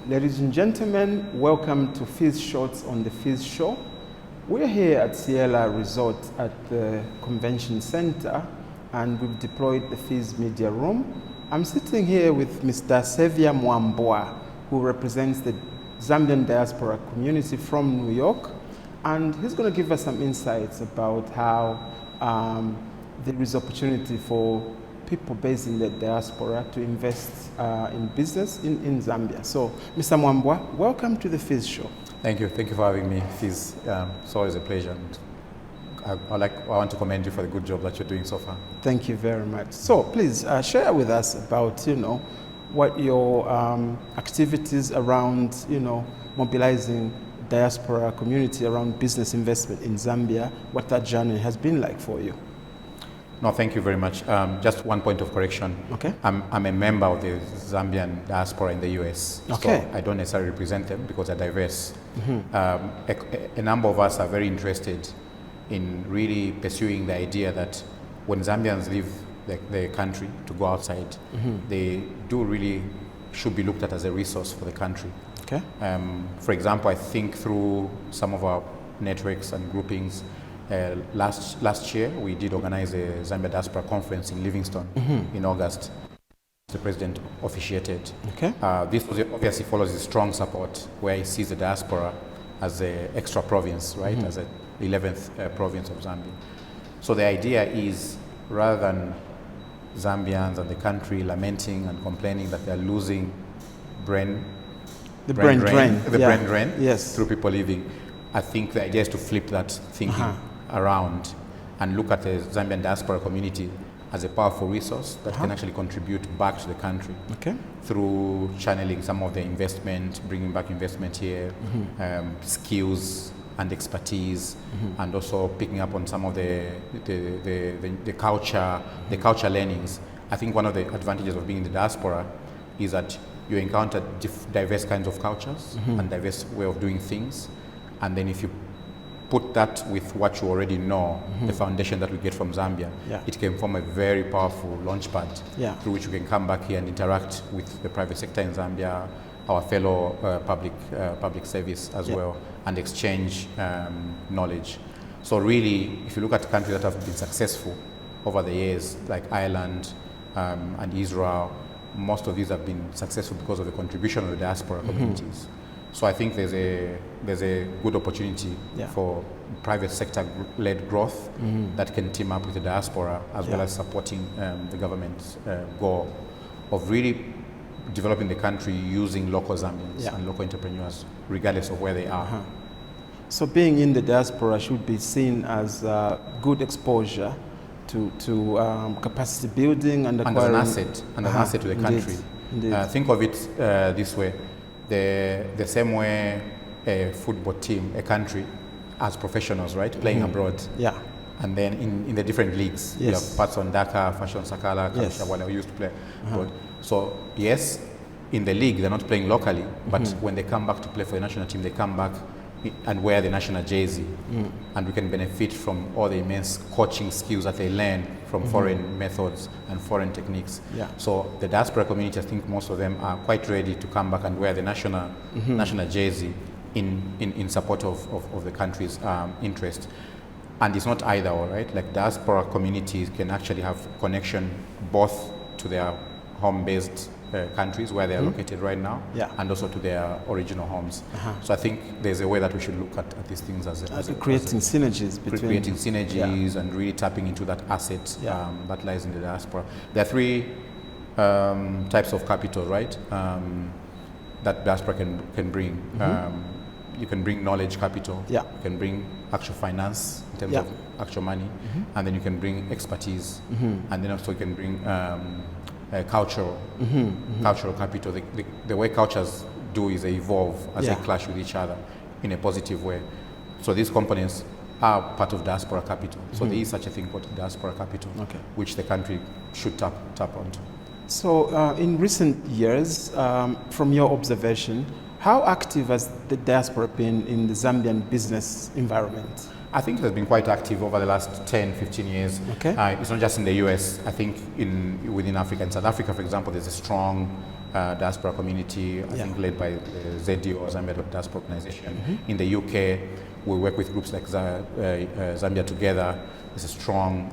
Ladies and gentlemen, welcome to FIZ Shots on the FIZ Show. We're here at Ciela Resort at the Convention Center, and we've deployed the FIZ Media Room. I'm sitting here with Mr. Saviour Mwambwa, who represents the Zambian Diaspora community from New York, and he's going to give us some insights about how there is opportunity for people based in the diaspora to invest in business in Zambia. So, Mr. Mwambwa, welcome to the FIZ Show. Thank you for having me, FIZ. It's always a pleasure. And I want to commend you for the good job that you're doing so far. Thank you very much. So, please share with us about, what your activities around, mobilizing diaspora community around business investment in Zambia, what that journey has been like for you. No, thank you very much. Just one point of correction. Okay. I'm a member of the Zambian Diaspora in the US. Okay. So I don't necessarily represent them because they're diverse. Mm-hmm. A number of us are very interested in really pursuing the idea that when Zambians leave the country to go outside, mm-hmm. they do really should be looked at as a resource for the country. Okay. For example, I think through some of our networks and groupings, last year, we did organize a Zambian Diaspora conference in Livingston mm-hmm. in August. The president officiated. Okay. This obviously follows his strong support, where he sees the diaspora as an extra province, right, mm-hmm. as the 11th province of Zambia. So the idea is, rather than Zambians and the country lamenting and complaining that they are losing brain drain yes. through people leaving, I think the idea is to flip that thinking around and look at the Zambian diaspora community as a powerful resource that can actually contribute back to the country through channeling some of the investment, bringing back investment here, mm-hmm. Skills and expertise, mm-hmm. and also picking up on some of the culture, mm-hmm. the culture learnings. I think one of the advantages of being in the diaspora is that you encounter diverse kinds of cultures mm-hmm. and diverse way of doing things. And then if you put that with what you already know, mm-hmm. the foundation that we get from Zambia, it can form a very powerful launchpad through which you can come back here and interact with the private sector in Zambia, our fellow public service as well, and exchange knowledge. So really, if you look at countries that have been successful over the years, like Ireland and Israel, most of these have been successful because of the contribution of the diaspora mm-hmm. communities. So I think there's a good opportunity for private sector-led growth mm-hmm. that can team up with the diaspora as well as supporting the government's goal of really developing the country using local Zambians and local entrepreneurs, regardless of where they are. So being in the diaspora should be seen as good exposure to capacity building and acquiring. And an asset to the country. Indeed. Think of it this way. The same way a football team, a country, as professionals, right, playing mm-hmm. abroad. Yeah. And then in the different leagues, you have Patson Daka, Fashion Sakala, Kamisha, we used to play abroad. So yes, in the league they're not playing locally, but mm-hmm. when they come back to play for the national team, they come back and wear the national jersey, and we can benefit from all the immense coaching skills that they learn from mm-hmm. foreign methods and foreign techniques. So the diaspora community, I think most of them are quite ready to come back and wear the national jersey in support of the country's interest. And it's not either or, right? Like diaspora communities can actually have connection both to their home-based countries where they are mm-hmm. located right now, and also to their original homes. So I think there's a way that we should look at these things as creating synergies and really tapping into that asset that lies in the diaspora. There are three types of capital, right? That diaspora can bring. Mm-hmm. You can bring knowledge capital. You can bring actual finance in terms of actual money, mm-hmm. and then you can bring expertise, mm-hmm. and then also you can bring cultural capital. The way cultures do is they evolve as they clash with each other in a positive way. So these components are part of diaspora capital. So there is such a thing called diaspora capital, which the country should tap onto. So in recent years, from your observation, how active has the diaspora been in the Zambian business environment? I think it has been quite active over the last 10, 15 years. Okay. It's not just in the US. I think within Africa. In South Africa, for example, there's a strong diaspora community, I think led by the ZD or Zambian Diaspora organization. In the UK, we work with groups like Zambia Together. There's a strong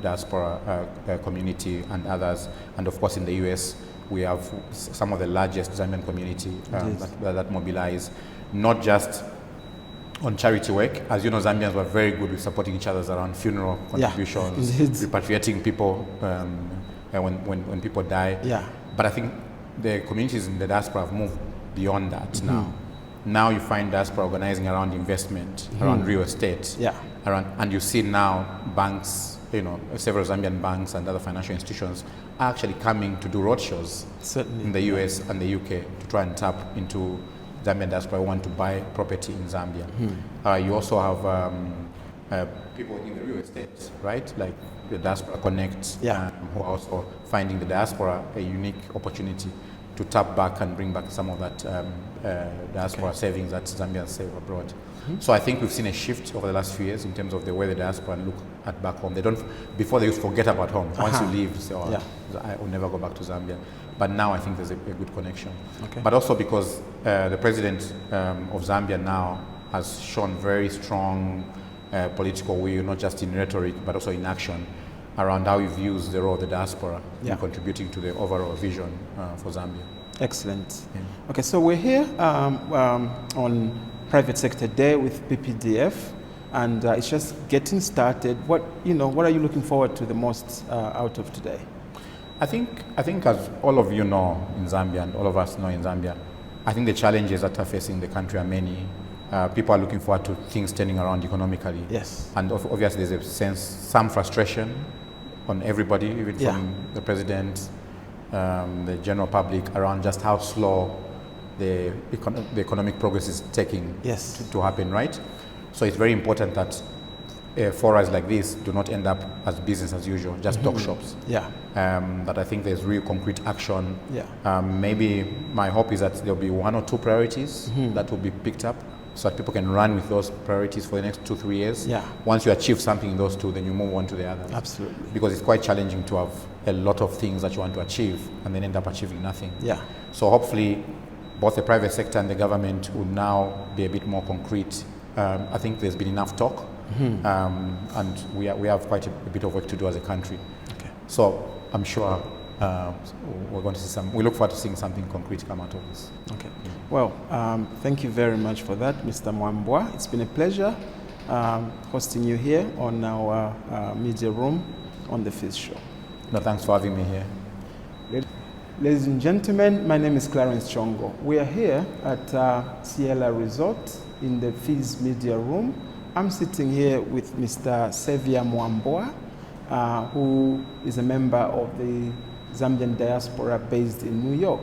diaspora community and others. And of course, in the US, we have some of the largest Zambian community that mobilize, not just on charity work. As you know, Zambians were very good with supporting each other around funeral contributions, repatriating people when people die. But I think the communities in the diaspora have moved beyond that now. Now you find diaspora organizing around investment, around real estate, and you see now banks, several Zambian banks and other financial institutions are actually coming to do roadshows in the US and the UK to try and tap into Zambian diaspora who want to buy property in Zambia. You also have people in the real estate, right? Like the Diaspora Connect, who are also finding the diaspora a unique opportunity to tap back and bring back some of that diaspora savings that Zambians save abroad. So I think we've seen a shift over the last few years in terms of the way the diaspora look at back home. Before they used to forget about home. Once you leave, you say, I will never go back to Zambia. But now I think there's a good connection. But also because the president of Zambia now has shown very strong political will, not just in rhetoric, but also in action, around how he views the role of the diaspora in contributing to the overall vision for Zambia. Excellent. Okay, so we're here on Private Sector Day with PPDF, and it's just getting started. What are you looking forward to the most out of today? I think as all of you know in Zambia, and all of us know in Zambia, I think the challenges that are facing the country are many. People are looking forward to things turning around economically. Yes. And obviously there's a sense, some frustration on everybody, even from the president, the general public, around just how slow the economic progress is taking to happen, right? So it's very important that forums like this do not end up as business as usual, just talk shops. That I think there's real concrete action. Maybe my hope is that there'll be 1 or 2 priorities that will be picked up, so that people can run with those priorities for the next 2-3 years. Once you achieve something in those 2, then you move on to the others. Absolutely. Because it's quite challenging to have a lot of things that you want to achieve and then end up achieving nothing. So hopefully both the private sector and the government will now be a bit more concrete. I think there's been enough talk, and we have quite a bit of work to do as a country. So I'm sure we're going to see we look forward to seeing something concrete come out of this. Well, thank you very much for that, Mr. Mwambwa. It's been a pleasure hosting you here on our media room on the FIZ show. No, thanks for having me here. Ladies and gentlemen, my name is Clarence Chongo. We are here at Ciela Resort in the FIZ media room. I'm sitting here with Mr. Saviour Mwambwa, who is a member of the Zambian Diaspora based in New York.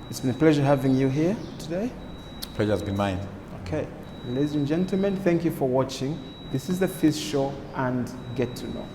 It's been a pleasure having you here today. Pleasure has been mine. Okay. Ladies and gentlemen, thank you for watching. This is the FIZ show, and get to know.